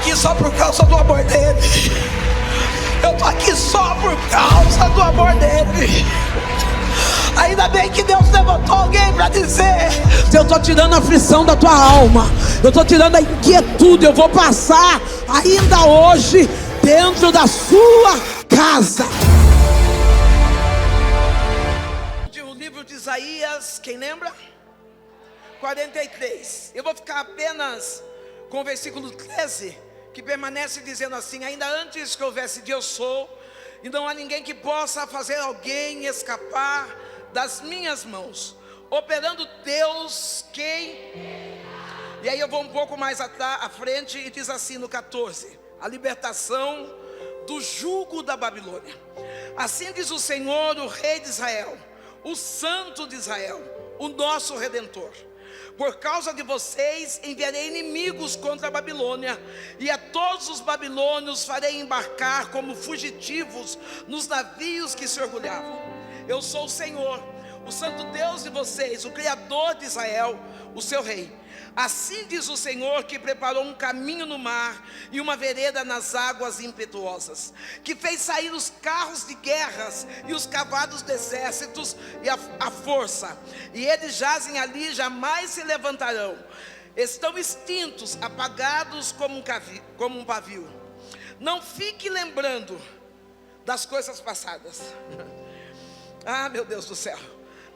aqui só por causa do amor dele. Eu estou aqui só por causa do amor dele. Ainda bem que Deus levantou alguém para dizer: eu estou tirando a aflição da tua alma, eu estou tirando a inquietude. Eu vou passar ainda hoje dentro da sua casa. O livro de Isaías, quem lembra? 43. Eu vou ficar apenas com o versículo 13, que permanece dizendo assim: ainda antes que houvesse de eu sou, e não há ninguém que possa fazer alguém escapar das minhas mãos, operando Deus quem? E aí eu vou um pouco mais à frente e diz assim no 14: a libertação do jugo da Babilônia. Assim diz o Senhor, o Rei de Israel, o Santo de Israel, o nosso Redentor: por causa de vocês enviarei inimigos contra a Babilônia, e a todos os babilônios farei embarcar como fugitivos nos navios que se orgulhavam. Eu sou o Senhor, o Santo Deus de vocês, o Criador de Israel, o seu Rei. Assim diz o Senhor, que preparou um caminho no mar e uma vereda nas águas impetuosas, que fez sair os carros de guerras e os cavalos de exércitos e a força, e eles jazem ali, jamais se levantarão. Estão extintos, apagados como um pavio. Não fique lembrando das coisas passadas. Ah, meu Deus do céu.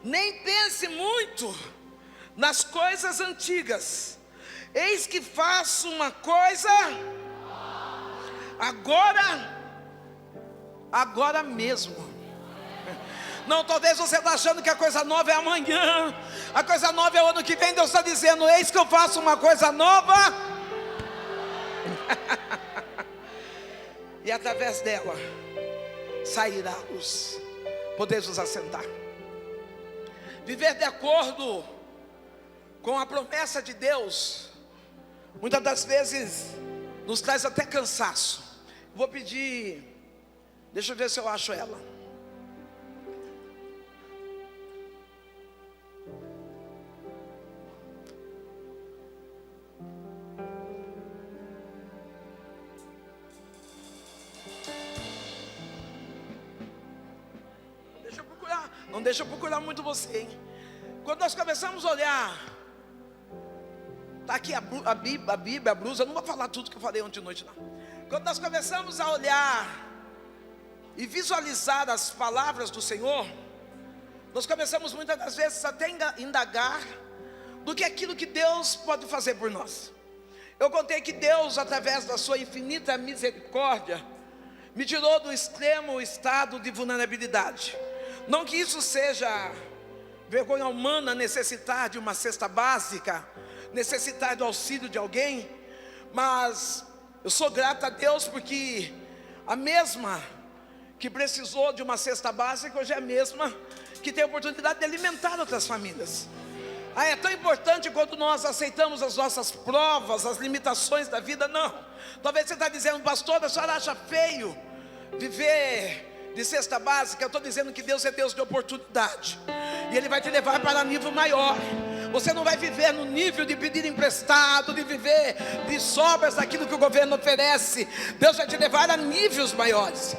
Nem pense muito nas coisas antigas. Eis que faço uma coisa agora mesmo. Não, talvez você está achando que a coisa nova é amanhã, a coisa nova é o ano que vem. Deus está dizendo: eis que eu faço uma coisa nova. E através dela sairá a luz. Podemos nos assentar. Viver de acordo com a promessa de Deus, muitas das vezes nos traz até cansaço. Vou pedir, deixa eu ver se eu acho ela. Não deixa eu procurar muito você, hein? Quando nós começamos a olhar, está aqui a Bíblia, a blusa. Eu não vou falar tudo que eu falei ontem de noite, não. Quando nós começamos a olhar e visualizar as palavras do Senhor, nós começamos muitas das vezes até indagar do que aquilo que Deus pode fazer por nós. Eu contei que Deus, através da sua infinita misericórdia, me tirou do extremo estado de vulnerabilidade. Não que isso seja vergonha humana, necessitar de uma cesta básica, necessitar do auxílio de alguém, mas eu sou grato a Deus, porque a mesma que precisou de uma cesta básica hoje é a mesma que tem a oportunidade de alimentar outras famílias. É tão importante quando nós aceitamos as nossas provas, as limitações da vida. Não, talvez você está dizendo: pastor, a senhora acha feio viver de cesta básica? Eu estou dizendo que Deus é Deus de oportunidade, e Ele vai te levar para nível maior. Você não vai viver no nível de pedir emprestado, de viver de sobras daquilo que o governo oferece. Deus vai te levar a níveis maiores.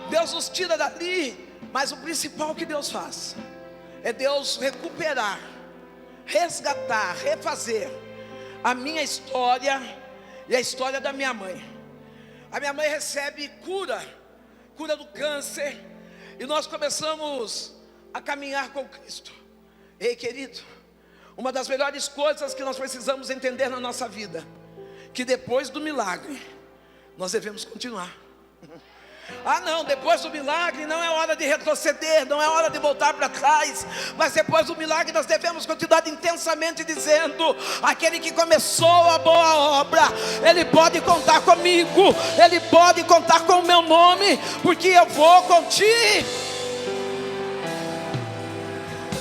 Deus nos tira dali, mas o principal que Deus faz é Deus recuperar, resgatar, refazer a minha história e a história da minha mãe. A minha mãe recebe cura do câncer, e nós começamos a caminhar com Cristo. Ei, querido, uma das melhores coisas que nós precisamos entender na nossa vida, que depois do milagre nós devemos continuar. Ah não, depois do milagre não é hora de retroceder, não é hora de voltar para trás, mas depois do milagre nós devemos continuar intensamente dizendo: aquele que começou a boa obra, Ele pode contar comigo, Ele pode contar com o meu nome, porque eu vou contigo.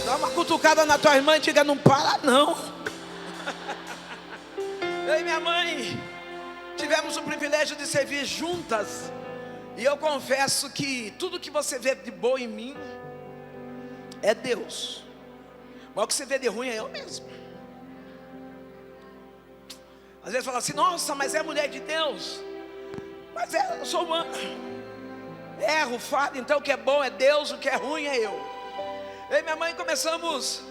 Dá uma cutucada na tua irmã e diga: não para não. Eu e minha mãe tivemos o privilégio de servir juntas, e eu confesso que tudo que você vê de bom em mim é Deus, mas o que você vê de ruim é eu mesmo. Às vezes fala assim: nossa, mas é mulher de Deus. Mas eu sou humana, erro, falho. Então o que é bom é Deus, o que é ruim é eu. Eu e minha mãe começamos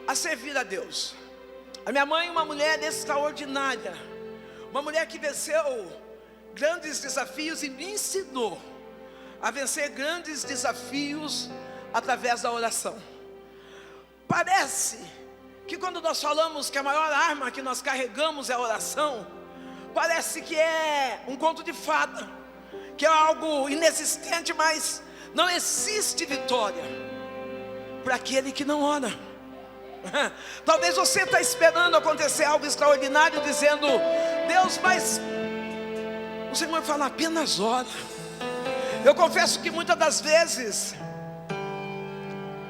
a servir a Deus. A minha mãe, uma mulher extraordinária, uma mulher que venceu grandes desafios e me ensinou a vencer grandes desafios através da oração. Parece que quando nós falamos que a maior arma que nós carregamos é a oração, parece que é um conto de fada, que é algo inexistente, mas não existe vitória para aquele que não ora. Talvez você está esperando acontecer algo extraordinário, dizendo: Deus, mas o Senhor fala: apenas ora. Eu confesso que muitas das vezes,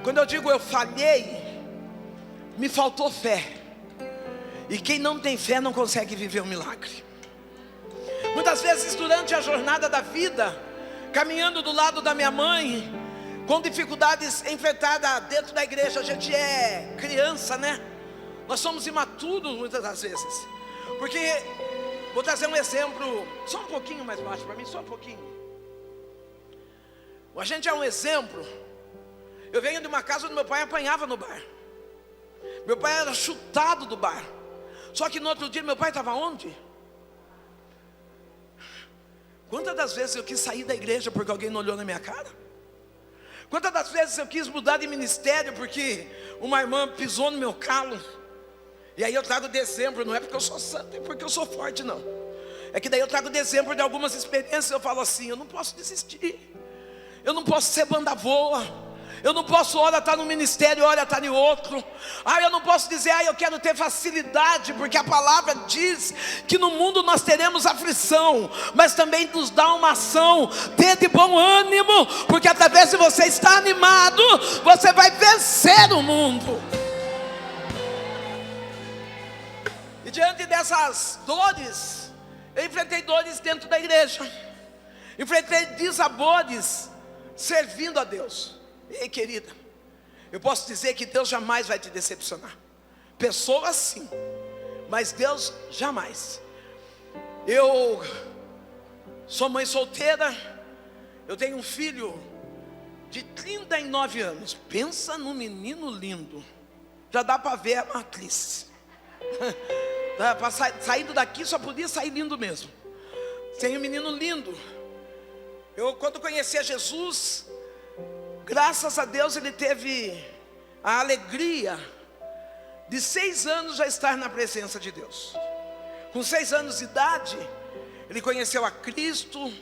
quando eu digo eu falhei, me faltou fé. E quem não tem fé não consegue viver um milagre. Muitas vezes durante a jornada da vida, caminhando do lado da minha mãe, com dificuldades enfrentadas dentro da igreja, a gente é criança, né? Nós somos imaturos muitas das vezes. Porque, vou trazer um exemplo, só um pouquinho mais baixo para mim, só um pouquinho. A gente é um exemplo. Eu venho de uma casa onde meu pai apanhava no bar. Meu pai era chutado do bar. Só que no outro dia meu pai estava onde? Quantas das vezes eu quis sair da igreja porque alguém não olhou na minha cara? Quantas das vezes eu quis mudar de ministério porque uma irmã pisou no meu calo? E aí eu trago de exemplo, não é porque eu sou santo, é porque eu sou forte, não. É que daí eu trago de exemplo de algumas experiências. Eu falo assim: eu não posso desistir, eu não posso ser banda voa, eu não posso hora estar no ministério, hora estar em outro. Eu não posso dizer: eu quero ter facilidade, porque a palavra diz que no mundo nós teremos aflição, mas também nos dá uma ação. Tenha de bom ânimo, porque através de você estar animado, você vai vencer o mundo. E diante dessas dores, eu enfrentei dores dentro da igreja, enfrentei desabores servindo a Deus. Ei, querida, eu posso dizer que Deus jamais vai te decepcionar. Pessoas sim, mas Deus jamais. Eu sou mãe solteira. Eu tenho um filho de 39 anos. Pensa num menino lindo. Já dá para ver a matriz. Saindo daqui só podia sair lindo mesmo. Tenho um menino lindo. Eu, quando conheci a Jesus, graças a Deus, ele teve a alegria de 6 anos já estar na presença de Deus. Com 6 anos de idade, ele conheceu a Cristo.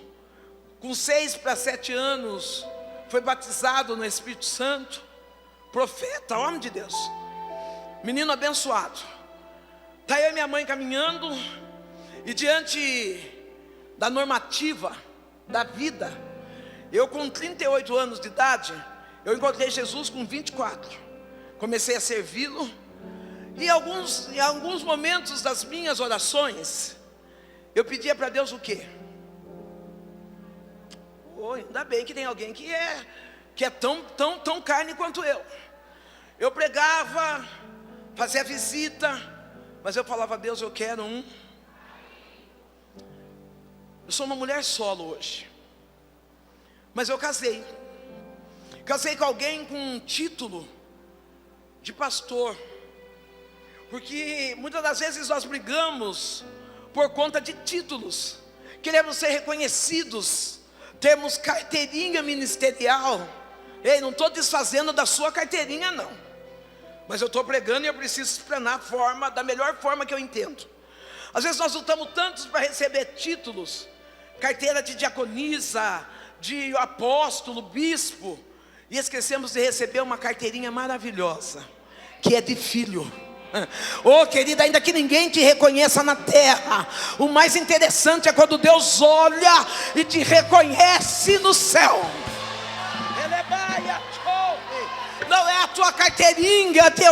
Com 6 para 7 anos, foi batizado no Espírito Santo. Profeta, homem de Deus, menino abençoado. Está eu e minha mãe caminhando, e diante da normativa da vida, eu com 38 anos de idade, eu encontrei Jesus com 24. Comecei a servi-lo. E em alguns momentos das minhas orações, eu pedia para Deus o quê? Ainda bem que tem alguém que é tão carne quanto eu. Eu pregava, fazia visita, mas eu falava: Deus, eu quero um. Eu sou uma mulher solo hoje, mas eu casei com alguém com um título de pastor. Porque muitas das vezes nós brigamos por conta de títulos. Queremos ser reconhecidos, temos carteirinha ministerial. Ei, não estou desfazendo da sua carteirinha não, mas eu estou pregando e eu preciso explanar da melhor forma que eu entendo. Às vezes nós lutamos tantos para receber títulos, carteira de diaconisa, de apóstolo, bispo, e esquecemos de receber uma carteirinha maravilhosa, que é de filho. Querida, ainda que ninguém te reconheça na terra, o mais interessante é quando Deus olha e te reconhece no céu. Não é a tua carteirinha de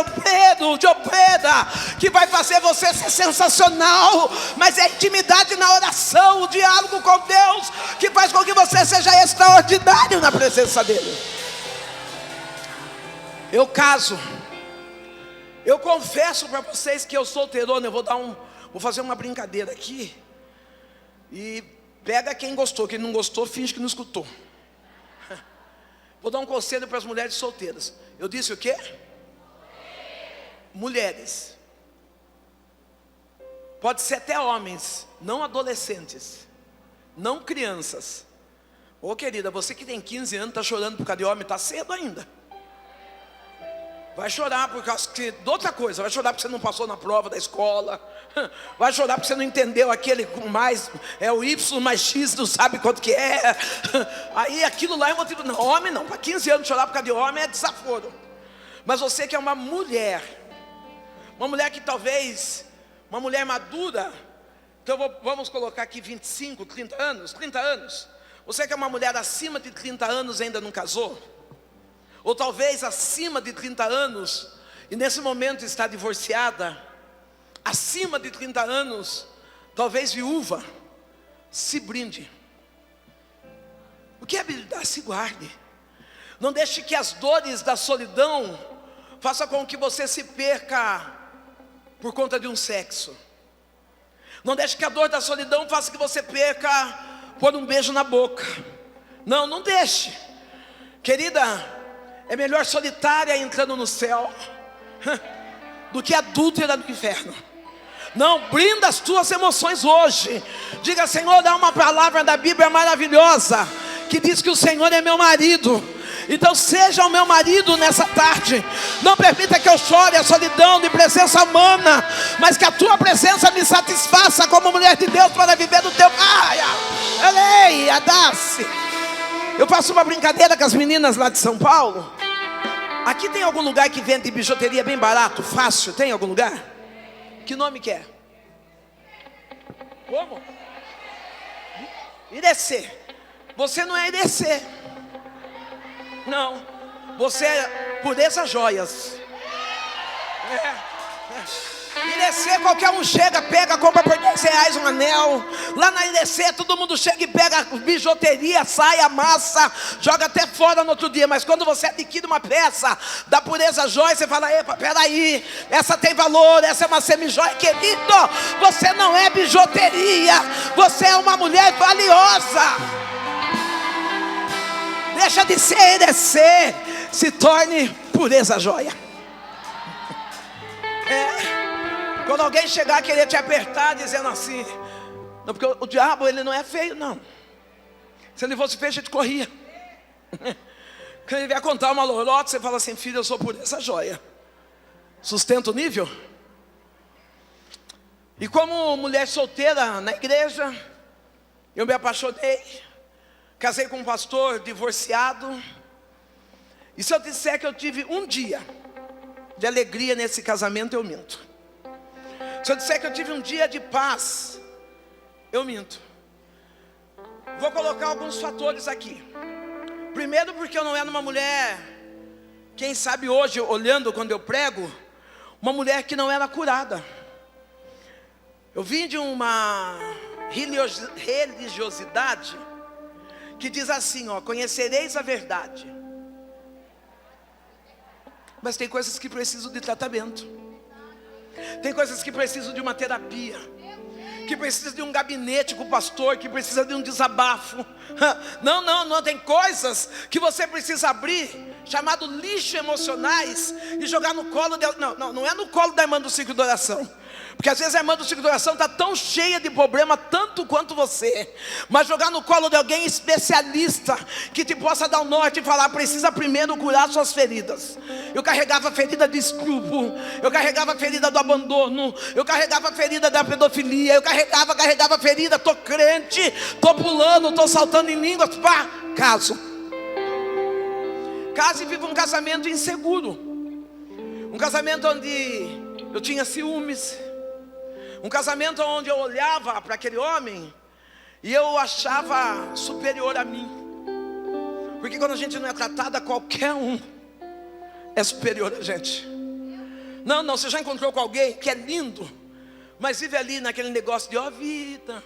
obreira que vai fazer você ser sensacional, mas é a intimidade na oração, o diálogo com Deus, que faz com que você seja extraordinário na presença dEle. Eu caso. Eu confesso para vocês que eu solteirona. Eu vou dar Vou fazer uma brincadeira aqui. E pega quem gostou, quem não gostou, finge que não escutou. Vou dar um conselho para as mulheres solteiras. Eu disse o quê? Mulheres. Pode ser até homens, não adolescentes, não crianças. Ô querida, você que tem 15 anos, está chorando por causa de homem, está cedo ainda. Vai chorar por causa de outra coisa. Vai chorar porque você não passou na prova da escola. Vai chorar porque você não entendeu aquele com mais, é o Y mais X, não sabe quanto que é. Aí aquilo lá é motivo. Não, homem não, para 15 anos chorar por causa de homem é desaforo. Mas você que é uma mulher que talvez, uma mulher madura. Então vamos colocar aqui 25, 30 anos. Você que é uma mulher acima de 30 anos e ainda não casou, ou talvez acima de 30 anos e nesse momento está divorciada, acima de 30 anos, talvez viúva, se brinde. O que é habilidade? Se guarde. Não deixe que as dores da solidão façam com que você se perca por conta de um sexo. Não deixe que a dor da solidão faça que você perca por um beijo na boca. Não deixe. Querida, é melhor solitária entrando no céu do que adúltera no inferno. Não, brinda as tuas emoções hoje. Diga: Senhor, dá uma palavra da Bíblia maravilhosa que diz que o Senhor é meu marido. Então seja o meu marido nessa tarde. Não permita que eu chore a solidão de presença humana, mas que a tua presença me satisfaça como mulher de Deus para viver do teu. Eu faço uma brincadeira com as meninas lá de São Paulo. Aqui tem algum lugar que vende bijuteria bem barato, fácil? Tem algum lugar? Que nome que é? Como? Irecê. Você não é Irecê. Não. Você é Pureza Joias. Irecê, qualquer um chega, pega, compra por R$10 um anel. Lá na Irecê todo mundo chega e pega bijuteria, sai, amassa, joga até fora no outro dia. Mas quando você adquire uma peça da Pureza Joia, você fala: epa, peraí, essa tem valor, essa é uma semi-joia. Querido, você não é bijuteria, você é uma mulher valiosa. Deixa de ser Irecê, se torne Pureza Joia. Quando alguém chegar a querer te apertar, dizendo assim: não, porque o diabo, ele não é feio, não. Se ele fosse feio, a gente corria. Quando ele vier contar uma lorota, você fala assim: filho, eu sou Pureza Joia. Sustenta o nível. E como mulher solteira na igreja, eu me apaixonei. Casei com um pastor divorciado. E se eu disser que eu tive um dia de alegria nesse casamento, eu minto. Se eu disser que eu tive um dia de paz, eu minto. Vou colocar alguns fatores aqui. Primeiro, porque eu não era uma mulher, quem sabe hoje, olhando quando eu prego, uma mulher que não era curada. Eu vim de uma religiosidade que diz assim, conhecereis a verdade. Mas tem coisas que precisam de tratamento. Tem coisas que precisam de uma terapia, que precisa de um gabinete com o pastor, que precisa de um desabafo. Não, tem coisas que você precisa abrir, chamado lixo emocionais, e jogar no colo de... Não é no colo da irmã do ciclo de oração. Porque às vezes a irmã do ciclo de oração está tão cheia de problema, tanto quanto você. Mas jogar no colo de alguém especialista, que te possa dar o norte e falar: precisa primeiro curar suas feridas. Eu carregava a ferida de estupro, eu carregava a ferida do abandono, eu carregava a ferida da pedofilia, eu carregava a ferida, estou crente, estou pulando, estou saltando em línguas, caso e vivo um casamento inseguro. Um casamento onde eu tinha ciúmes. Um casamento onde eu olhava para aquele homem e eu achava superior a mim. Porque quando a gente não é tratada, qualquer um é superior a gente. Não, você já encontrou com alguém que é lindo, mas vive ali naquele negócio de vida,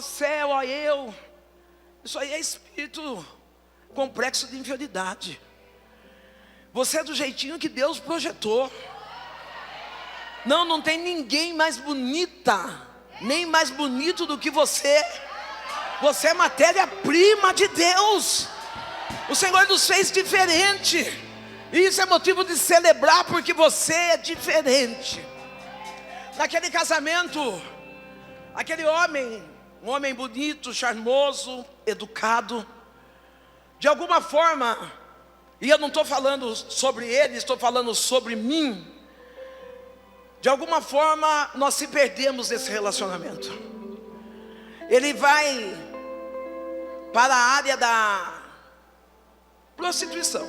céu, eu. Isso aí é espírito complexo de inferioridade. Você é do jeitinho que Deus projetou. Não tem ninguém mais bonita, nem mais bonito do que você. Você é matéria-prima de Deus. O Senhor nos fez diferente. E isso é motivo de celebrar, porque você é diferente. Naquele casamento, aquele homem, um homem bonito, charmoso, educado, de alguma forma, e eu não estou falando sobre ele, estou falando sobre mim. De alguma forma nós se perdemos nesse relacionamento. Ele vai para a área da prostituição.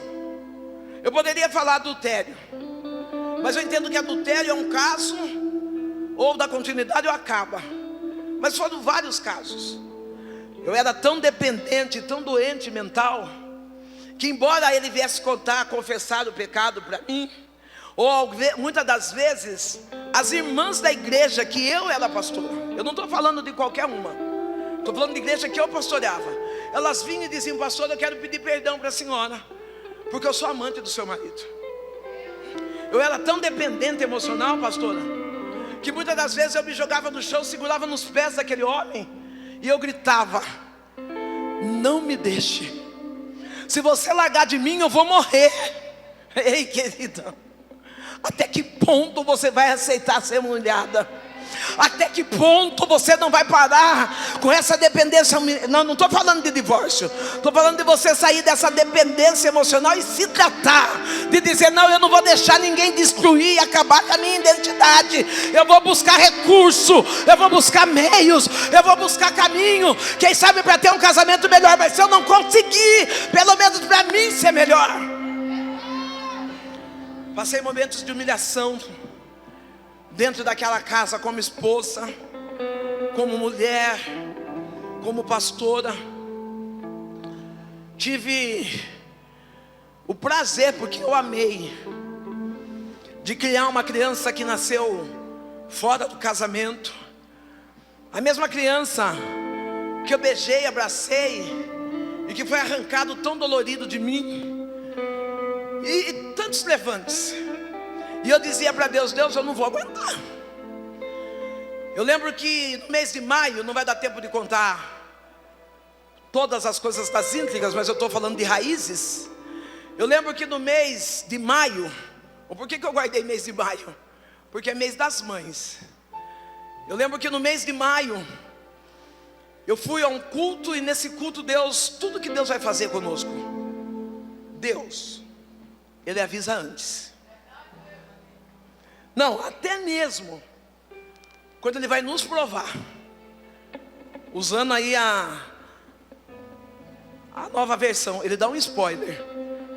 Eu poderia falar adultério, mas eu entendo que adultério é um caso, ou dá continuidade ou acaba. Mas foram vários casos. Eu era tão dependente, tão doente mental, que embora ele viesse contar, confessar o pecado para mim, ou muitas das vezes, as irmãs da igreja que eu era pastor, eu não estou falando de qualquer uma, estou falando de igreja que eu pastoreava, elas vinham e diziam: pastor, eu quero pedir perdão para a senhora, porque eu sou amante do seu marido. Eu era tão dependente emocional, pastora, que muitas das vezes eu me jogava no chão, segurava nos pés daquele homem, e eu gritava: não me deixe, se você largar de mim eu vou morrer. Ei, querida, até que ponto você vai aceitar ser humilhada? Até que ponto você não vai parar com essa dependência? Não estou falando de divórcio, estou falando de você sair dessa dependência emocional e se tratar, de dizer: não, eu não vou deixar ninguém destruir e acabar com a minha identidade. Eu vou buscar recurso, eu vou buscar meios, eu vou buscar caminho, quem sabe para ter um casamento melhor. Mas se eu não conseguir, pelo menos para mim ser melhor. Passei momentos de humilhação dentro daquela casa, como esposa, como mulher, como pastora. Tive o prazer, porque eu amei, de criar uma criança que nasceu fora do casamento. A mesma criança que eu beijei, abracei, e que foi arrancado tão dolorido de mim. E tantos levantes. E eu dizia para Deus: Deus, eu não vou aguentar. Eu lembro que no mês de maio, não vai dar tempo de contar todas as coisas das íntrigas, mas eu estou falando de raízes. Eu lembro que no mês de maio, por que eu guardei mês de maio? Porque é mês das mães. Eu lembro que no mês de maio, eu fui a um culto, e nesse culto Deus, tudo que Deus vai fazer conosco, Deus, Ele avisa antes. Não, até mesmo quando Ele vai nos provar, usando aí a nova versão, Ele dá um spoiler,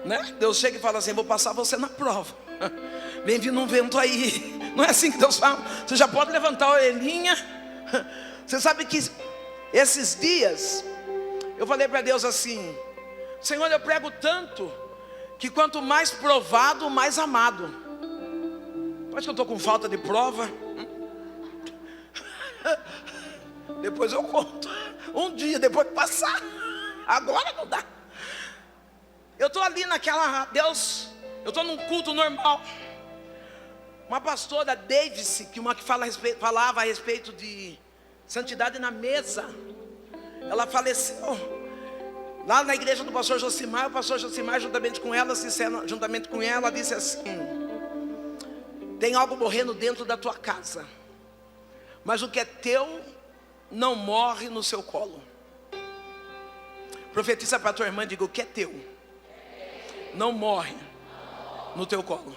né? Deus chega e fala assim: vou passar você na prova. Vem vindo um vento aí. Não é assim que Deus fala? Você já pode levantar a orelhinha. Você sabe que esses dias eu falei para Deus assim: Senhor, eu prego tanto que quanto mais provado, mais amado. Acho que eu estou com falta de prova. Depois eu conto. Um dia, depois que passar. Agora não dá. Eu estou ali naquela... Deus, eu estou num culto normal. Uma pastora, Davis, que falava a respeito de santidade na mesa, ela faleceu lá na igreja do pastor Josimar. O pastor Josimar, juntamente com ela, disse assim: tem algo morrendo dentro da tua casa, mas o que é teu não morre no seu colo. Profetiza para a tua irmã e diga: o que é teu não morre no teu colo.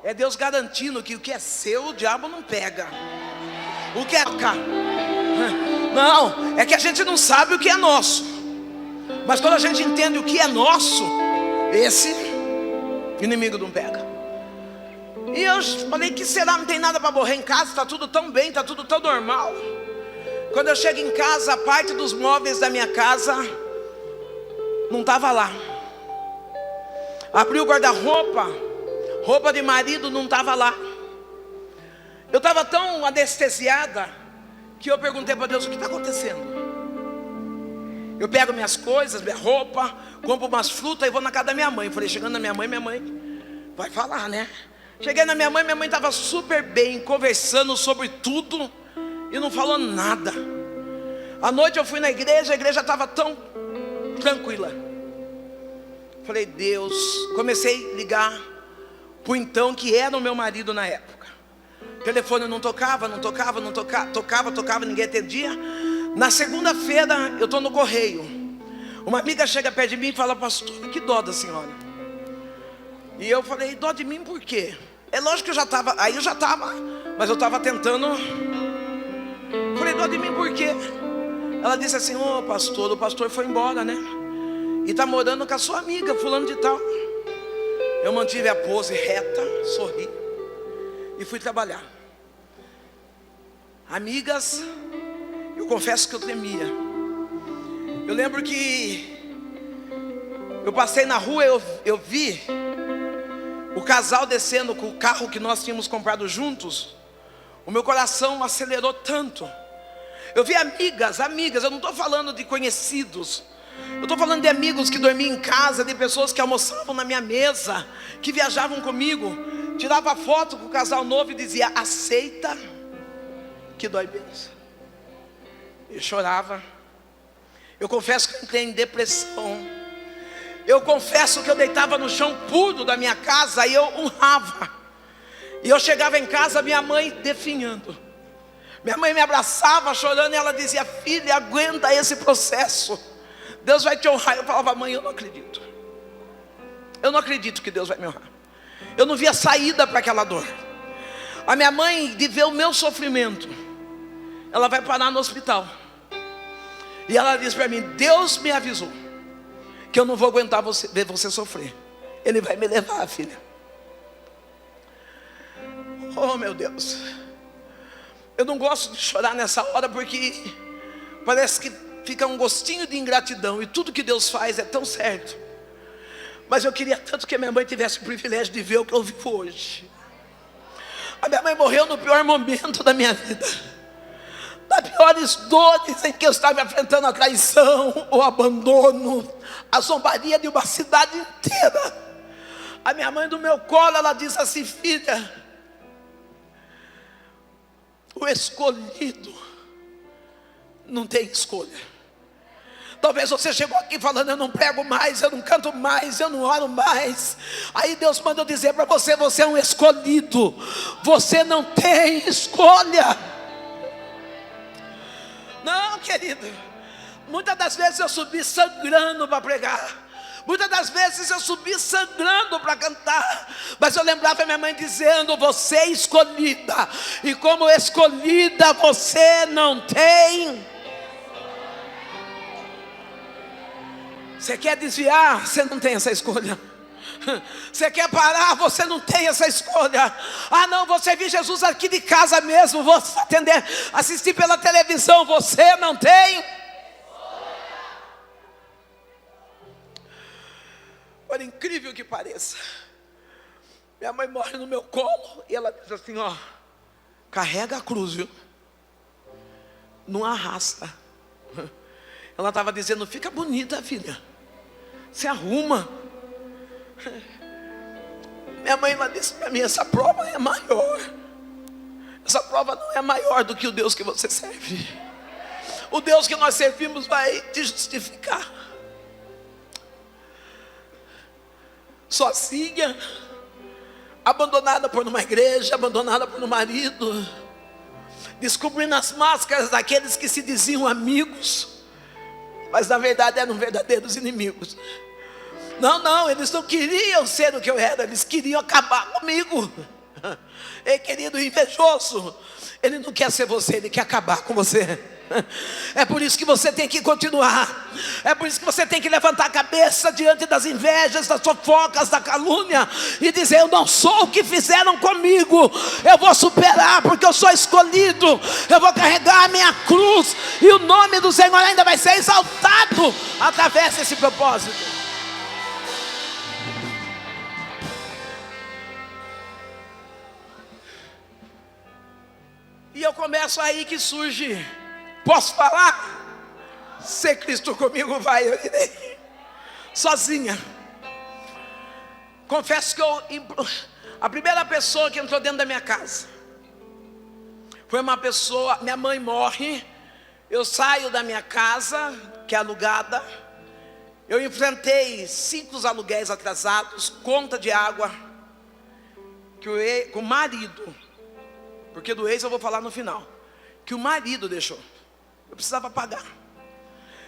É Deus garantindo que o que é seu, o diabo não pega. O que é cá? Não, é que a gente não sabe o que é nosso. Mas quando a gente entende o que é nosso, esse inimigo não pega. E eu falei: que será? Não tem nada para morrer em casa, está tudo tão bem, está tudo tão normal. Quando eu chego em casa, a parte dos móveis da minha casa não estava lá. Abri o guarda-roupa, roupa de marido não estava lá. Eu estava tão anestesiada que eu perguntei para Deus: o que está acontecendo? Eu pego minhas coisas, minha roupa, compro umas frutas e vou na casa da minha mãe. Falei: chegando na minha mãe vai falar, né? Cheguei na minha mãe estava super bem, conversando sobre tudo e não falou nada. À noite eu fui na igreja, a igreja estava tão tranquila. Falei, Deus, comecei a ligar pro então que era o meu marido na época. O telefone não tocava, tocava, ninguém atendia. Na segunda-feira eu estou no correio. Uma amiga chega perto de mim e fala, pastor, que dó da senhora. E eu falei, dó de mim por quê? É lógico que eu já estava, mas eu estava tentando. Falei, dó de mim por quê? Ela disse assim, ô pastor, o pastor foi embora, né? E está morando com a sua amiga, fulano de tal. Eu mantive a pose reta, sorri e fui trabalhar. Amigas, eu confesso que eu tremia. Eu lembro que eu passei na rua, eu vi o casal descendo com o carro que nós tínhamos comprado juntos. O meu coração acelerou tanto. Eu vi amigas, eu não estou falando de conhecidos. Eu estou falando de amigos que dormiam em casa, de pessoas que almoçavam na minha mesa, que viajavam comigo. Tirava foto com o casal novo e dizia, aceita que dói menos. Eu chorava. Eu confesso que eu entrei em depressão. Eu confesso que eu deitava no chão puro da minha casa e eu honrava. E eu chegava em casa, minha mãe definhando. Minha mãe me abraçava chorando e ela dizia, filha, aguenta esse processo. Deus vai te honrar. Eu falava, mãe, eu não acredito. Eu não acredito que Deus vai me honrar. Eu não via saída para aquela dor. A minha mãe, de ver o meu sofrimento, ela vai parar no hospital. E ela diz para mim, Deus me avisou que eu não vou aguentar ver você sofrer. Ele vai me levar, filha. Oh meu Deus. Eu não gosto de chorar nessa hora porque parece que fica um gostinho de ingratidão. E tudo que Deus faz é tão certo. Mas eu queria tanto que a minha mãe tivesse o privilégio de ver o que eu vivo hoje. A minha mãe morreu no pior momento da minha vida. Das piores dores em que eu estava enfrentando a traição, o abandono, a zombaria de uma cidade inteira. A minha mãe do meu colo, ela disse assim, filha, o escolhido não tem escolha. Talvez você chegou aqui falando, eu não prego mais, eu não canto mais, eu não oro mais. Aí Deus mandou dizer para você, você é um escolhido. Você não tem escolha. Não, querido. Muitas das vezes eu subi sangrando para pregar. Muitas das vezes eu subi sangrando para cantar. Mas eu lembrava minha mãe dizendo, você é escolhida. E como escolhida você não tem. Você quer desviar? Você não tem essa escolha. Você quer parar? Você não tem essa escolha. Ah não, você viu Jesus aqui de casa mesmo, vou atender, assistir pela televisão. Você não tem. Por incrível que pareça, minha mãe morre no meu colo e ela diz assim, ó, carrega a cruz, viu? Não arrasta. Ela estava dizendo, fica bonita, filha, se arruma. Minha mãe, ela disse para mim, essa prova é maior. Essa prova não é maior do que o Deus que você serve. O Deus que nós servimos vai te justificar. Sozinha, abandonada por uma igreja, abandonada por um marido, descobrindo as máscaras daqueles que se diziam amigos, mas na verdade eram verdadeiros inimigos. Não, eles não queriam ser o que eu era, eles queriam acabar comigo. Ei, querido invejoso, ele não quer ser você, ele quer acabar com você. É por isso que você tem que continuar. É por isso que você tem que levantar a cabeça diante das invejas, das fofocas, da calúnia e dizer, eu não sou o que fizeram comigo. Eu vou superar porque eu sou escolhido. Eu vou carregar a minha cruz e o nome do Senhor ainda vai ser exaltado através desse propósito. E eu começo aí que surge, posso falar? Se Cristo comigo vai, eu irei. Sozinha. Confesso que A primeira pessoa que entrou dentro da minha casa foi uma pessoa. Minha mãe morre, eu saio da minha casa, que é alugada. Eu enfrentei 5 aluguéis atrasados, conta de água, que o marido, porque do ex eu vou falar no final, que o marido deixou. Eu precisava pagar,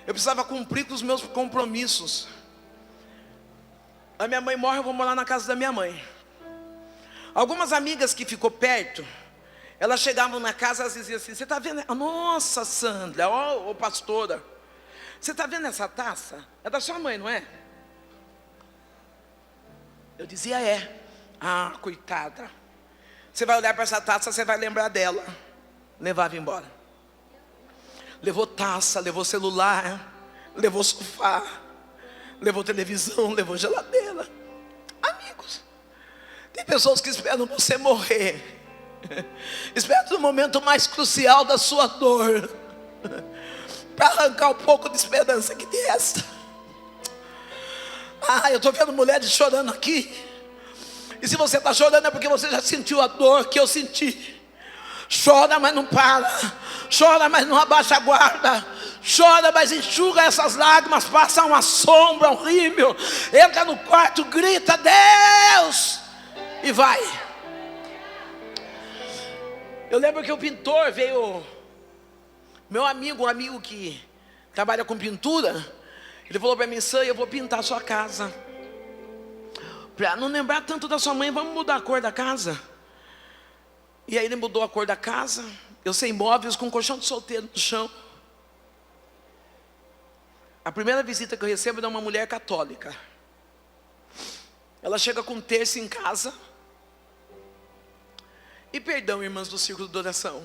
eu precisava cumprir com os meus compromissos. A minha mãe morre, eu vou morar na casa da minha mãe. Algumas amigas que ficou perto, elas chegavam na casa, elas diziam assim: você está vendo? Nossa, Sandra, ó, pastora, você está vendo essa taça? É da sua mãe, não é? Eu dizia: é. Ah, coitada. Você vai olhar para essa taça, você vai lembrar dela. Levava embora. Levou taça, levou celular, levou sofá, levou televisão, levou geladeira. Amigos, tem pessoas que esperam você morrer. Esperam no momento mais crucial da sua dor, para arrancar um pouco de esperança que tem esta. Eu estou vendo mulheres chorando aqui. E se você está chorando é porque você já sentiu a dor que eu senti. Chora, mas não para. Chora, mas não abaixa a guarda. Chora, mas enxuga essas lágrimas. Passa uma sombra, um rímel. Entra no quarto, grita: Deus! E vai. Eu lembro que o pintor veio, meu amigo, um amigo que trabalha com pintura. Ele falou para mim: Sam, eu vou pintar a sua casa. Para não lembrar tanto da sua mãe, vamos mudar a cor da casa. E aí ele mudou a cor da casa. Eu sem móveis, com um colchão de solteiro no chão. A primeira visita que eu recebo é de uma mulher católica. Ela chega com um terço em casa. E perdão, irmãs do círculo de oração.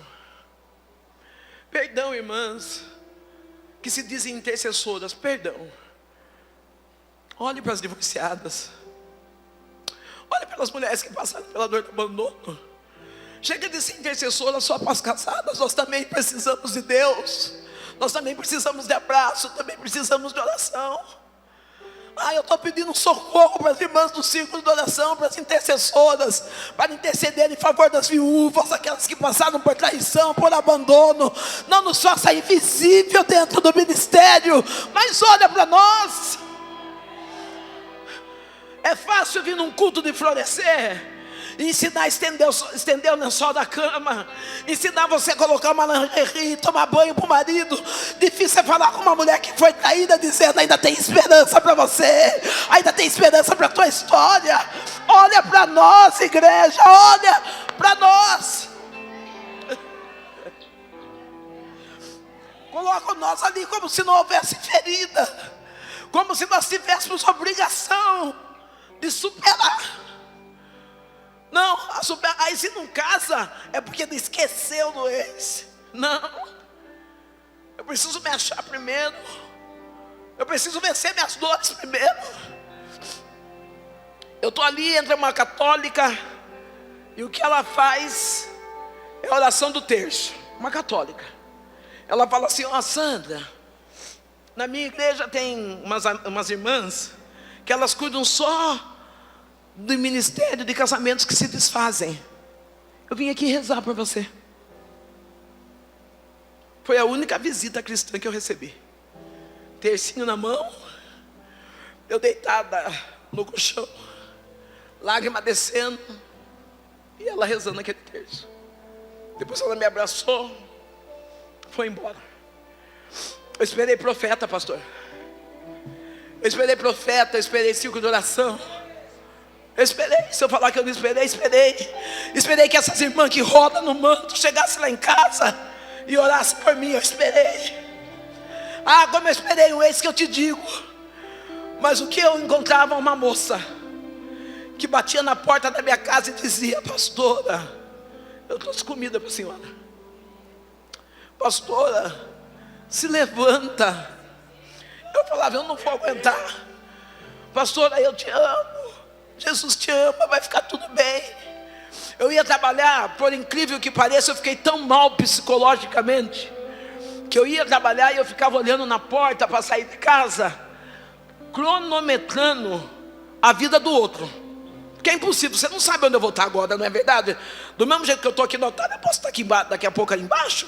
Perdão, irmãs que se dizem intercessoras. Perdão. Olhe para as divorciadas. Olhe pelas mulheres que passaram pela dor do abandono. Chega de ser intercessora só para as casadas. Nós também precisamos de Deus. Nós também precisamos de abraço. Também precisamos de oração. Eu estou pedindo socorro para as irmãs do círculo de oração, para as intercessoras, para interceder em favor das viúvas, aquelas que passaram por traição, por abandono. Não nos faça invisível dentro do ministério, mas olha para nós. É fácil vir num culto de florescer e ensinar a estender o lençol da cama, ensinar você a colocar uma lingerie e tomar banho para o marido. Difícil é falar com uma mulher que foi traída, dizendo: ainda tem esperança para você, ainda tem esperança para a tua história. Olha para nós, igreja, olha para nós. Coloca nós ali como se não houvesse ferida, como se nós tivéssemos obrigação de superar. Não, aí se não casa é porque não esqueceu do ex. Não, eu preciso me achar primeiro. Eu preciso vencer minhas dores primeiro. Eu estou ali entre uma católica, e o que ela faz é a oração do terço. Uma católica. Ela fala assim: Sandra, na minha igreja tem umas irmãs que elas cuidam só do ministério de casamentos que se desfazem. Eu vim aqui rezar por você. Foi a única visita cristã que eu recebi. Tercinho na mão, eu deitada no colchão, lágrima descendo, e ela rezando aquele terço. Depois ela me abraçou, foi embora. Eu esperei profeta, pastor. Eu esperei profeta, eu esperei círculo de oração. Eu esperei. Se eu falar que eu não esperei, esperei que essas irmãs que rodam no manto chegassem lá em casa e orassem por mim. Eu esperei. Como eu esperei um ex que eu te digo. Mas o que eu encontrava? Uma moça que batia na porta da minha casa e dizia: pastora, eu trouxe comida para a senhora. Pastora, se levanta. Eu falava: eu não vou aguentar. Pastora, eu te amo. Jesus te ama, vai ficar tudo bem. Eu ia trabalhar, por incrível que pareça, eu fiquei tão mal psicologicamente, que eu ia trabalhar e eu ficava olhando na porta para sair de casa, cronometrando a vida do outro. Porque é impossível, você não sabe onde eu vou estar agora, não é verdade? Do mesmo jeito que eu estou aqui no altar, eu posso estar aqui daqui a pouco ali embaixo.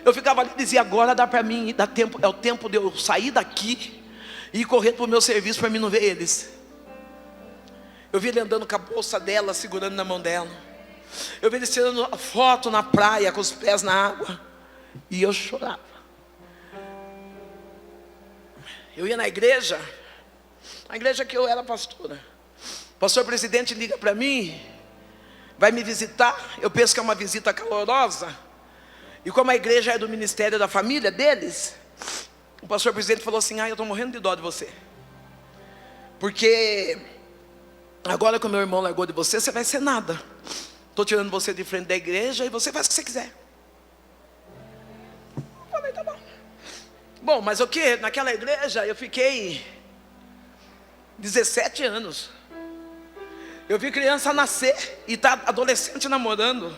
Eu ficava ali e dizia, agora dá para mim, dá tempo, é o tempo de eu sair daqui e ir correndo para o meu serviço para mim não ver eles. Eu vi ele andando com a bolsa dela, segurando na mão dela. Eu vi ele tirando foto na praia, com os pés na água. E eu chorava. Eu ia na igreja, a igreja que eu era pastora. O pastor presidente liga para mim, vai me visitar. Eu penso que é uma visita calorosa. E como a igreja é do ministério da família deles, o pastor presidente falou assim, eu estou morrendo de dó de você. Porque agora que o meu irmão largou de você, você vai ser nada. Estou tirando você de frente da igreja e você faz o que você quiser. Eu falei, tá bom. Bom, mas o que? Naquela igreja eu fiquei 17 anos. Eu vi criança nascer e tá adolescente namorando.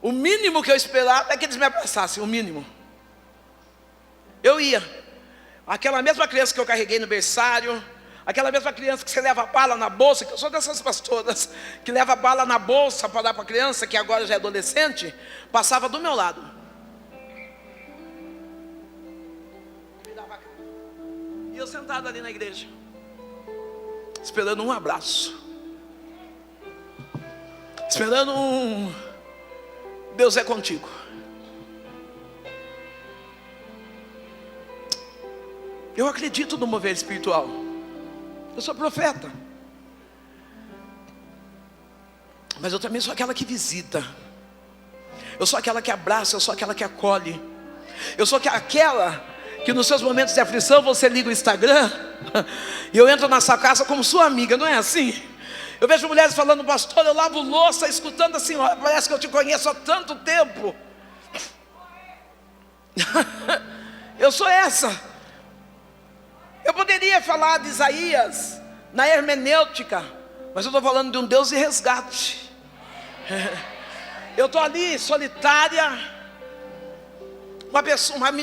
O mínimo que eu esperava é que eles me abraçassem, o mínimo. Eu ia. Aquela mesma criança que eu carreguei no berçário, aquela mesma criança que você leva bala na bolsa, que eu sou dessas pastoras, que leva bala na bolsa para dar para a criança, que agora já é adolescente, passava do meu lado. E eu sentado ali na igreja, esperando um abraço. Esperando Deus é contigo. Eu acredito no mover espiritual. Eu sou profeta. Mas eu também sou aquela que visita. Eu sou aquela que abraça, eu sou aquela que acolhe. Eu sou aquela que nos seus momentos de aflição você liga o Instagram e eu entro na sua casa como sua amiga, não é assim? Eu vejo mulheres falando, pastor, eu lavo louça, escutando assim, ó, parece que eu te conheço há tanto tempo. Eu sou essa. Eu poderia falar de Isaías na hermenêutica, mas eu estou falando de um Deus de resgate. Eu estou ali solitária,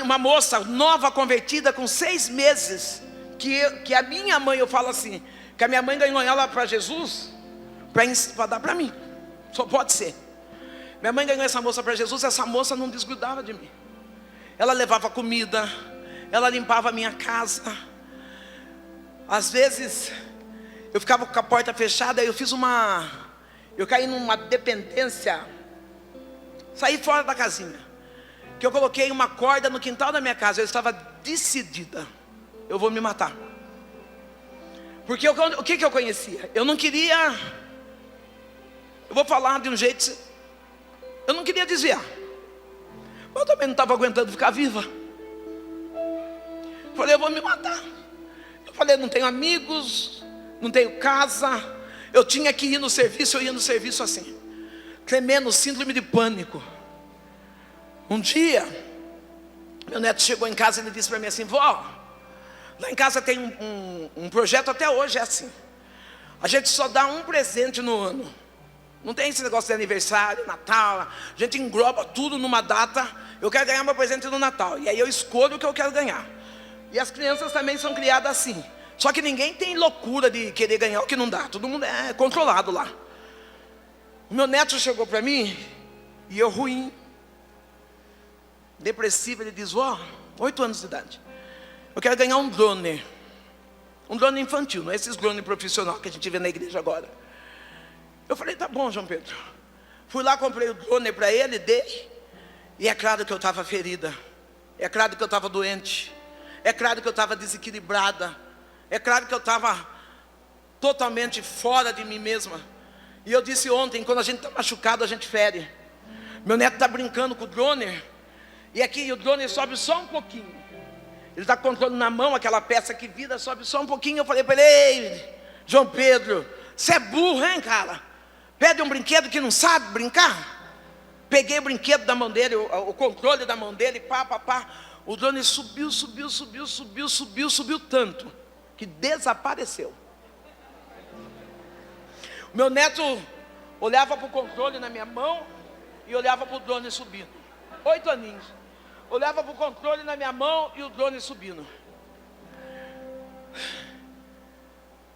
uma moça nova convertida com 6 meses, que a minha mãe, eu falo assim, que a minha mãe ganhou ela para Jesus, para dar para mim, só pode ser. Minha mãe ganhou essa moça para Jesus, essa moça não desgrudava de mim. Ela levava comida, ela limpava a minha casa. Às vezes, eu ficava com a porta fechada, eu caí numa dependência, saí fora da casinha, que eu coloquei uma corda no quintal da minha casa, eu estava decidida, eu vou me matar. Porque o que eu conhecia? Eu não queria, eu vou falar de um jeito, eu não queria desviar, mas eu também não estava aguentando ficar viva. Falei, eu vou me matar. Eu falei, não tenho amigos, não tenho casa. Eu tinha que ir no serviço, eu ia no serviço assim, tremendo, síndrome de pânico. Um dia, meu neto chegou em casa e ele disse para mim assim, vó, lá em casa tem um projeto até hoje, é assim. A gente só dá um presente no ano. Não tem esse negócio de aniversário, Natal. A gente engloba tudo numa data. Eu quero ganhar meu presente no Natal. E aí eu escolho o que eu quero ganhar. E as crianças também são criadas assim. Só que ninguém tem loucura de querer ganhar o que não dá. Todo mundo é controlado lá. O meu neto chegou para mim, e eu ruim, depressivo, ele diz, 8 anos de idade, eu quero ganhar um drone infantil, não é esses drones profissionais que a gente vê na igreja agora. Eu falei, tá bom, João Pedro. Fui lá, comprei o drone para ele, dei, e é claro que eu estava ferida, é claro que eu estava doente, é claro que eu estava desequilibrada, é claro que eu estava totalmente fora de mim mesma. E eu disse ontem, quando a gente está machucado, a gente fere. Meu neto está brincando com o drone, e aqui o drone sobe só um pouquinho. Ele está com o controle na mão, aquela peça que vira, sobe só um pouquinho. Eu falei para ele, ei, João Pedro, você é burro, hein, cara? Pede um brinquedo que não sabe brincar. Peguei o brinquedo da mão dele, o controle da mão dele, pá. O drone subiu tanto, que desapareceu. O meu neto olhava para o controle na minha mão e olhava para o drone subindo. 8 aninhos. Olhava para o controle na minha mão e o drone subindo.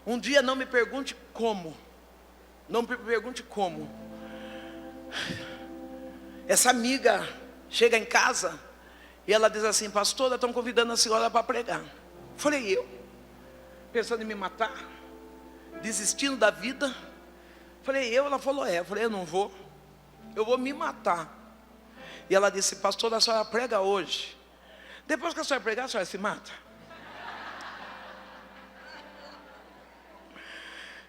Um dia, não me pergunte como, Não me pergunte como. Essa amiga chega em casa e ela diz assim: pastora, estão convidando a senhora para pregar. Falei, eu? Pensando em me matar? Desistindo da vida? Falei, eu? Ela falou, é. Eu falei, eu não vou. Eu vou me matar. E ela disse: pastora, a senhora prega hoje. Depois que a senhora pregar, a senhora se mata.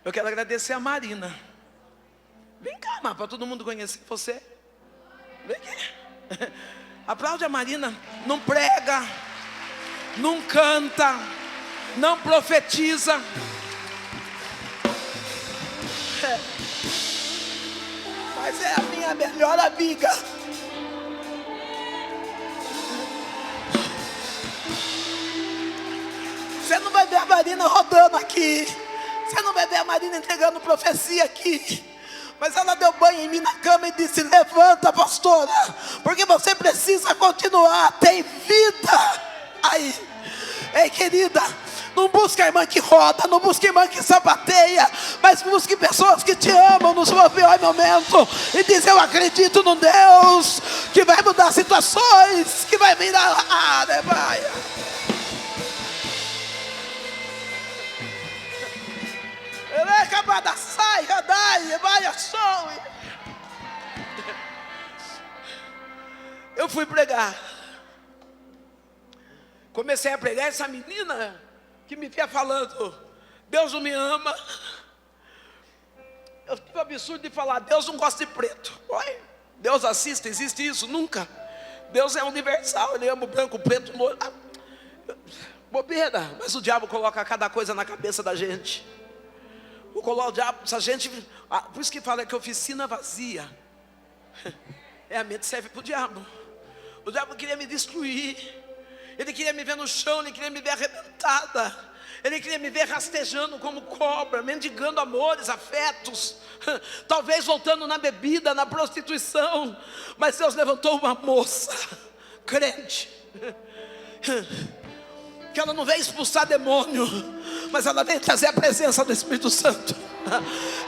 Eu quero agradecer a Marina. Vem cá, Mar, para todo mundo conhecer você. Vem aqui. Aplaude a Marina. Não prega, não canta, não profetiza. Mas é a minha melhor amiga. Você não vai ver a Marina rodando aqui. Você não vai ver a Marina entregando profecia aqui. Mas ela deu banho em mim na cama e disse: levanta, pastora, porque você precisa continuar. Tem vida aí. Ei, querida, não busque a irmã que roda, não busque a irmã que sapateia, mas busque pessoas que te amam no seu pior momento e diz: eu acredito num Deus que vai mudar situações, que vai virar a areia. Eu fui pregar. Comecei a pregar. Essa menina que me via falando: Deus não me ama. Eu tive o absurdo de falar: Deus não gosta de preto. Oi? Deus assiste, existe isso? Nunca. Deus é universal, Ele ama o branco, o preto, o loiro. Bobeira. Mas o diabo coloca cada coisa na cabeça da gente. O diabo, essa gente, por isso que fala que oficina vazia é a mente serve para o diabo. O diabo queria me destruir. Ele queria me ver no chão, ele queria me ver arrebentada. Ele queria me ver rastejando como cobra, mendigando amores, afetos. Talvez voltando na bebida, na prostituição. Mas Deus levantou uma moça crente, que ela não veio expulsar demônio, mas ela veio trazer a presença do Espírito Santo.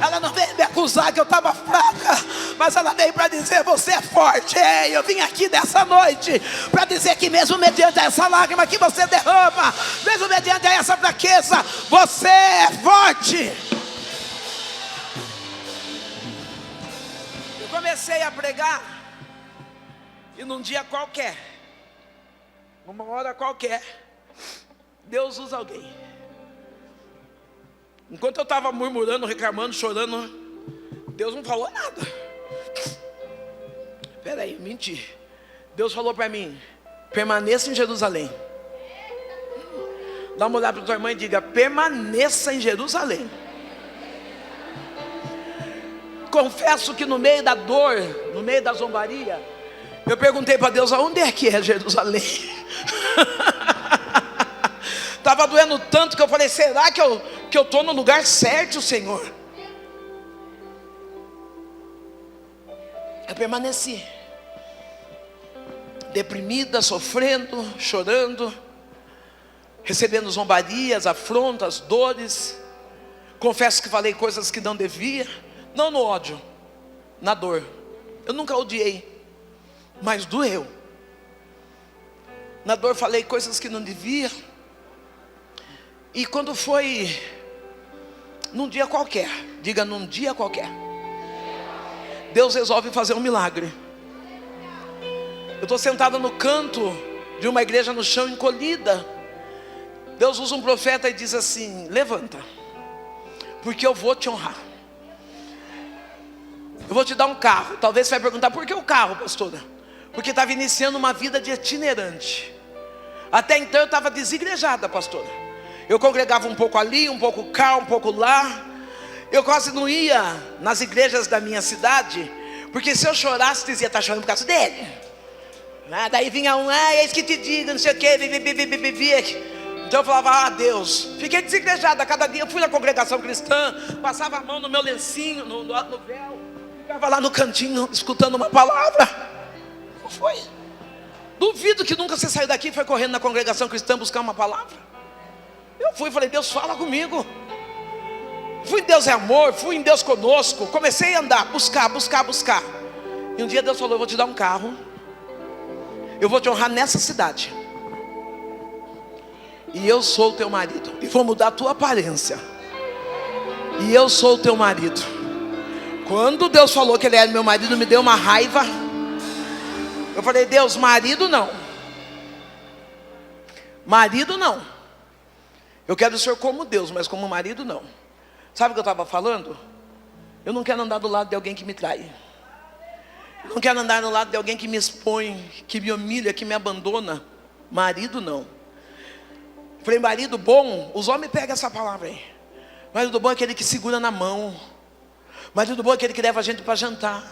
Ela não veio me acusar que eu estava fraca, mas ela veio para dizer: você é forte. Ei, eu vim aqui nessa noite para dizer que mesmo mediante essa lágrima que você derrama, mesmo mediante essa fraqueza, você é forte. Eu comecei a pregar, e num dia qualquer, numa hora qualquer, Deus usa alguém. Enquanto eu estava murmurando, reclamando, chorando, Deus não falou nada. Espera aí, menti. Deus falou para mim: permaneça em Jerusalém. Dá uma olhada para tua irmã e diga: permaneça em Jerusalém. Confesso que no meio da dor, no meio da zombaria, eu perguntei para Deus: aonde é que é Jerusalém? Estava doendo tanto que eu falei: será que eu estou no lugar certo, Senhor? Eu permaneci deprimida, sofrendo, chorando, recebendo zombarias, afrontas, dores. Confesso que falei coisas que não devia. Não no ódio, na dor. Eu nunca odiei, mas doeu. Na dor falei coisas que não devia. E quando foi num dia qualquer, diga: num dia qualquer, Deus resolve fazer um milagre. Eu estou sentada no canto de uma igreja no chão, encolhida. Deus usa um profeta e diz assim: levanta, porque eu vou te honrar. Eu vou te dar um carro. Talvez você vai perguntar: por que o carro, pastora? Porque estava iniciando uma vida de itinerante. Até então eu estava desigrejada, pastora. Eu congregava um pouco ali, um pouco cá, um pouco lá. Eu quase não ia nas igrejas da minha cidade, porque se eu chorasse, dizia: está chorando por causa dele. Daí vinha um: eis que te digo, não sei o que, Então eu falava: Deus. Fiquei desigrejada. Cada dia eu fui na congregação cristã, passava a mão no meu lencinho, no véu, ficava lá no cantinho, escutando uma palavra. Não foi? Duvido que nunca você saiu daqui e foi correndo na congregação cristã buscar uma palavra. Eu fui e falei: Deus, fala comigo. Fui em Deus é amor, fui em Deus conosco. Comecei a andar, buscar. E um dia Deus falou: eu vou te dar um carro, eu vou te honrar nessa cidade, e eu sou o teu marido, e vou mudar a tua aparência, e eu sou o teu marido. Quando Deus falou que Ele era meu marido, me deu uma raiva. Eu falei: Deus, marido não. Marido não. Eu quero o Senhor como Deus, mas como marido não. Sabe o que eu estava falando? Eu não quero andar do lado de alguém que me trai. Eu não quero andar do lado de alguém que me expõe, que me humilha, que me abandona. Marido não. Eu falei: marido bom, os homens pegam essa palavra aí. Marido bom é aquele que segura na mão. Marido bom é aquele que leva a gente para jantar.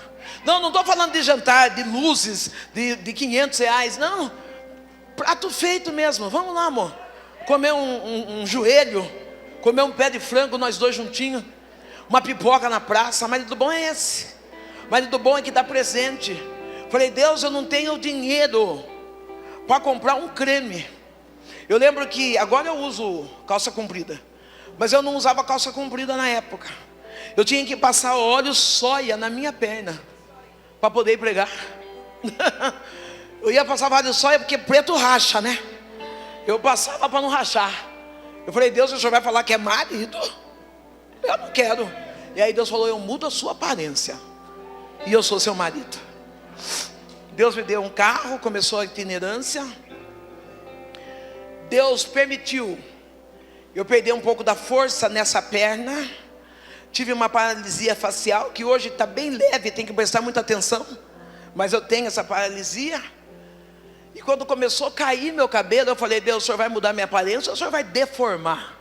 Não estou falando de jantar, de luzes, de 500 reais. Não, prato feito mesmo. Vamos lá, amor, comer um joelho, comer um pé de frango, nós dois juntinhos, uma pipoca na praça. Marido bom é esse. Marido bom é que dá presente. Falei: Deus, eu não tenho dinheiro para comprar um creme. Eu lembro que agora eu uso calça comprida, mas eu não usava calça comprida na época. Eu tinha que passar óleo soia na minha perna para poder pregar. Eu ia passar óleo soia porque preto racha, né? Eu passava para não rachar. Eu falei: Deus, o Senhor vai falar que é marido? Eu não quero. E aí Deus falou: eu mudo a sua aparência, e eu sou seu marido. Deus me deu um carro, começou a itinerância. Deus permitiu eu perder um pouco da força nessa perna. Tive uma paralisia facial, que hoje está bem leve, tem que prestar muita atenção, mas eu tenho essa paralisia. E quando começou a cair meu cabelo, eu falei: Deus, o Senhor vai mudar minha aparência, ou o Senhor vai deformar?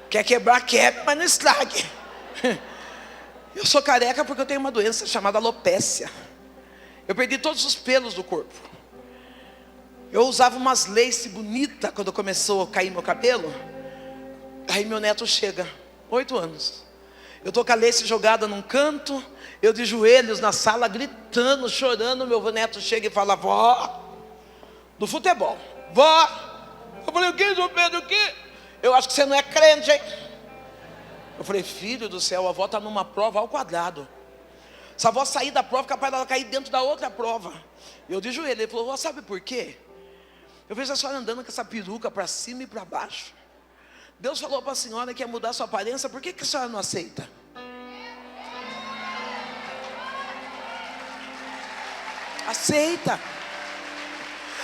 Quer quebrar, quebra, mas não estrague. Eu sou careca porque eu tenho uma doença chamada alopécia. Eu perdi todos os pelos do corpo. Eu usava umas lace bonitas quando começou a cair meu cabelo. Aí meu neto chega, 8 anos. Eu estou com a lace jogada num canto, eu de joelhos na sala, gritando, chorando. Meu neto chega e fala: vó, do futebol. Vó. Eu falei: o que, João Pedro, o que? Eu acho que você não é crente, hein? Eu falei: filho do céu, a avó está numa prova ao quadrado. Se a avó sair da prova, capaz dela cair dentro da outra prova. Eu de joelho. Ele falou: vó, sabe por quê? Eu vejo a senhora andando com essa peruca para cima e para baixo. Deus falou para a senhora que ia mudar sua aparência, por que a senhora não aceita? Aceita.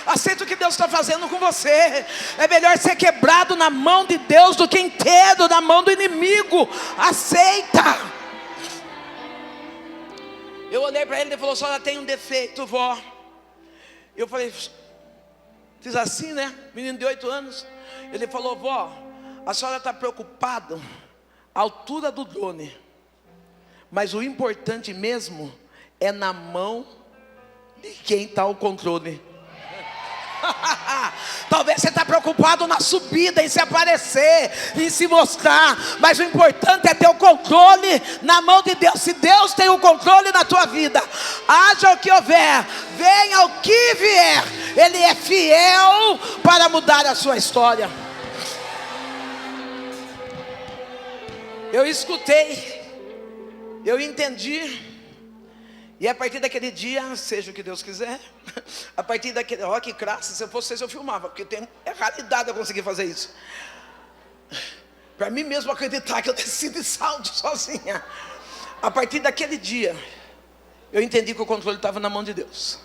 Aceita o que Deus está fazendo com você. É melhor ser quebrado na mão de Deus do que inteiro na mão do inimigo. Aceita. Eu olhei para ele e ele falou: a senhora tem um defeito, vó. Eu falei, fiz assim, né? Menino de 8 anos. Ele falou: vó, a senhora está preocupada à altura do drone, mas o importante mesmo é na mão de quem está o controle. Talvez você está preocupado na subida, em se aparecer, em se mostrar, mas o importante é ter o controle na mão de Deus. Se Deus tem o controle na tua vida, haja o que houver, venha o que vier, Ele é fiel para mudar a sua história. Eu escutei, eu entendi. E a partir daquele dia, seja o que Deus quiser, a partir daquele, ó que graça, se eu fosse eu filmava, porque é raridade eu conseguir fazer isso. Para mim mesmo acreditar que eu decido de saldo sozinha. A partir daquele dia, eu entendi que o controle estava na mão de Deus.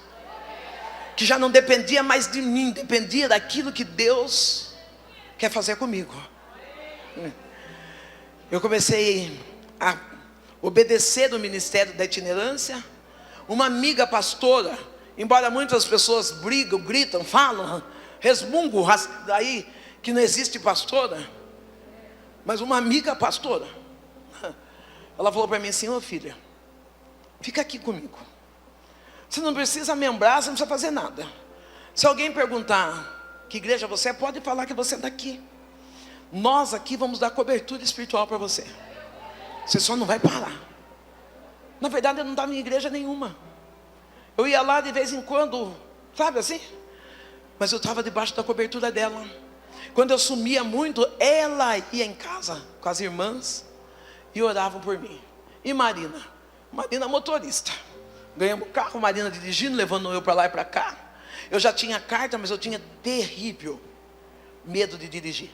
Que já não dependia mais de mim, dependia daquilo que Deus quer fazer comigo. Eu comecei a obedecer no ministério da itinerância. Uma amiga pastora, embora muitas pessoas brigam, gritam, falam, resmungam aí que não existe pastora, mas uma amiga pastora, ela falou para mim assim: ô filha, fica aqui comigo, você não precisa membrar, você não precisa fazer nada. Se alguém perguntar que igreja você é, pode falar que você é daqui. Nós aqui vamos dar cobertura espiritual para você. Você só não vai parar. Na verdade eu não estava em igreja nenhuma. Eu ia lá de vez em quando, sabe assim? Mas eu estava debaixo da cobertura dela. Quando eu sumia muito, ela ia em casa com as irmãs e oravam por mim. E Marina motorista. Ganhamos o carro, Marina dirigindo, levando eu para lá e para cá. Eu já tinha carta, mas eu tinha terrível medo de dirigir.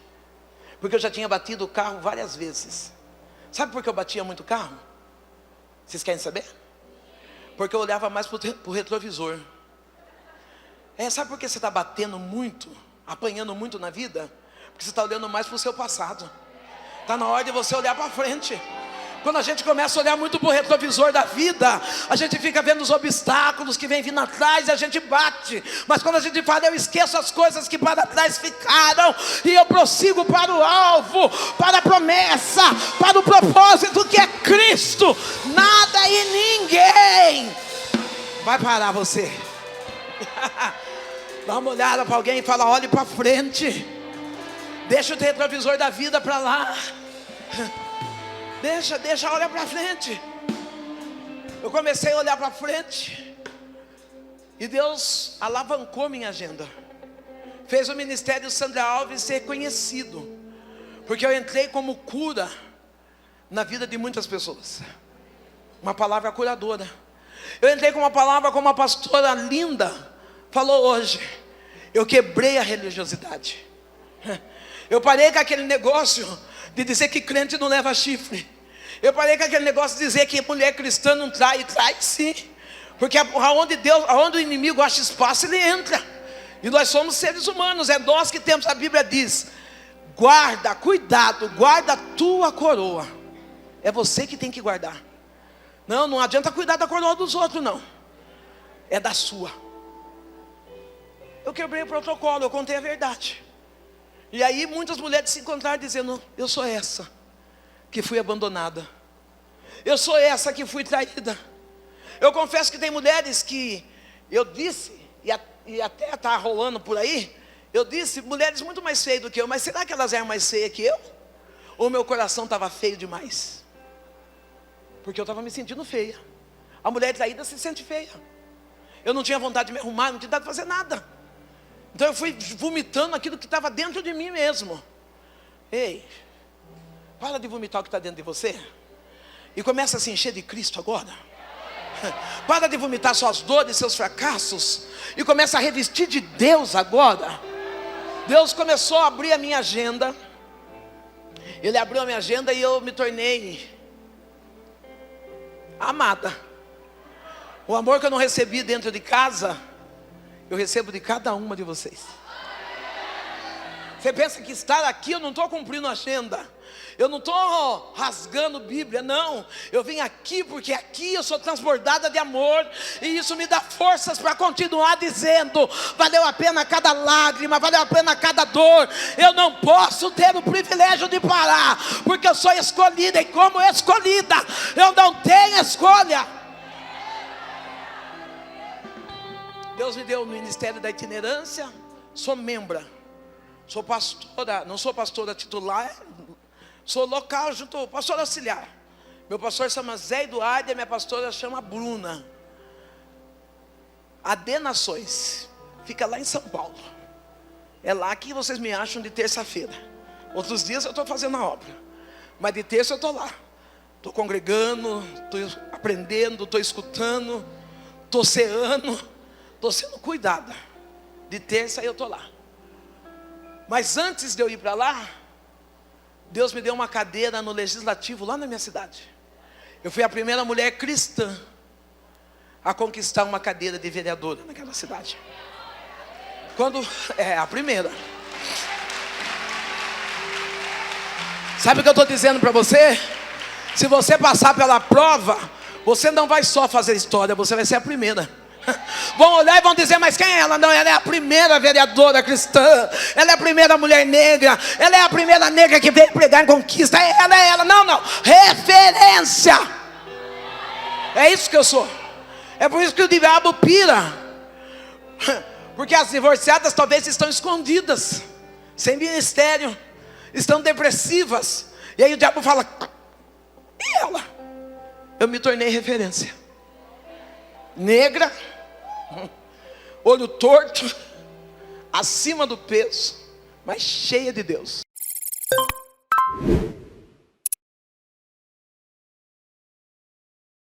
Porque eu já tinha batido o carro várias vezes. Sabe por que eu batia muito o carro? Vocês querem saber? Porque eu olhava mais para o retrovisor. Sabe por que você está batendo muito, apanhando muito na vida? Porque você está olhando mais para o seu passado. Está na hora de você olhar para frente. Quando a gente começa a olhar muito para o retrovisor da vida, a gente fica vendo os obstáculos que vem vindo atrás e a gente bate. Mas quando a gente fala, eu esqueço as coisas que para trás ficaram e eu prossigo para o alvo, para a promessa, para o propósito que é Cristo. Nada e ninguém vai parar você. Dá uma olhada para alguém e fala, olhe para frente. Deixa o retrovisor da vida para lá. Deixa, olha para frente. Eu comecei a olhar para frente e Deus alavancou minha agenda. Fez o ministério Sandra Alves ser conhecido, porque eu entrei como cura na vida de muitas pessoas. Uma palavra curadora. Eu entrei com uma palavra como a pastora Linda falou hoje. Eu quebrei a religiosidade. Eu parei com aquele negócio de dizer que crente não leva chifre. Eu parei com aquele negócio de dizer que mulher cristã não trai. Trai sim. Porque aonde o inimigo acha espaço, ele entra. E nós somos seres humanos, é nós que temos. A Bíblia diz, guarda, cuidado, guarda a tua coroa. É você que tem que guardar. Não adianta cuidar da coroa dos outros, não. É da sua. Eu quebrei o protocolo, eu contei a verdade. E aí muitas mulheres se encontraram dizendo, eu sou essa que fui abandonada. Eu sou essa que fui traída. Eu confesso que tem mulheres que eu disse, e até está rolando por aí, eu disse, mulheres muito mais feias do que eu, mas será que elas eram mais feias que eu? Ou meu coração estava feio demais? Porque eu estava me sentindo feia. A mulher traída se sente feia. Eu não tinha vontade de me arrumar, não tinha vontade de fazer nada. Então eu fui vomitando aquilo que estava dentro de mim mesmo. Ei, para de vomitar o que está dentro de você. E começa a se encher de Cristo agora. Para de vomitar suas dores, seus fracassos. E começa a revestir de Deus agora. Deus começou a abrir a minha agenda. Ele abriu a minha agenda e eu me tornei amada. O amor que eu não recebi dentro de casa, eu recebo de cada uma de vocês. Você pensa que estar aqui eu não estou cumprindo a agenda. Eu não estou rasgando Bíblia, não. Eu vim aqui porque aqui eu sou transbordada de amor. E isso me dá forças para continuar dizendo, valeu a pena cada lágrima, valeu a pena cada dor. Eu não posso ter o privilégio de parar, porque eu sou escolhida. E como escolhida, eu não tenho escolha. Deus me deu o ministério da itinerância. Sou membra. Sou pastora, não sou pastora titular. Sou local junto ao pastor auxiliar. Meu pastor chama Zé Eduardo e a minha pastora chama Bruna. AD Nações. Fica lá em São Paulo. É lá que vocês me acham de terça-feira. Outros dias eu estou fazendo a obra. Mas de terça eu estou lá. Estou congregando, estou aprendendo, estou escutando, estou ceando, estou sendo cuidada. De terça eu estou lá. Mas antes de eu ir para lá, Deus me deu uma cadeira no legislativo lá na minha cidade. Eu fui a primeira mulher cristã a conquistar uma cadeira de vereadora naquela cidade. A primeira. Sabe o que eu estou dizendo para você? Se você passar pela prova, você não vai só fazer história, você vai ser a primeira. Vão olhar e vão dizer, mas quem é ela? Não, ela é a primeira vereadora cristã. Ela é a primeira mulher negra. Ela é a primeira negra que veio pregar em conquista. Ela é ela. Não, referência. É isso que eu sou. É por isso que o diabo pira. Porque as divorciadas talvez estão escondidas, sem ministério, estão depressivas. E aí o diabo fala, e ela? Eu me tornei referência. Negra, olho torto, acima do peso, mas cheia de Deus.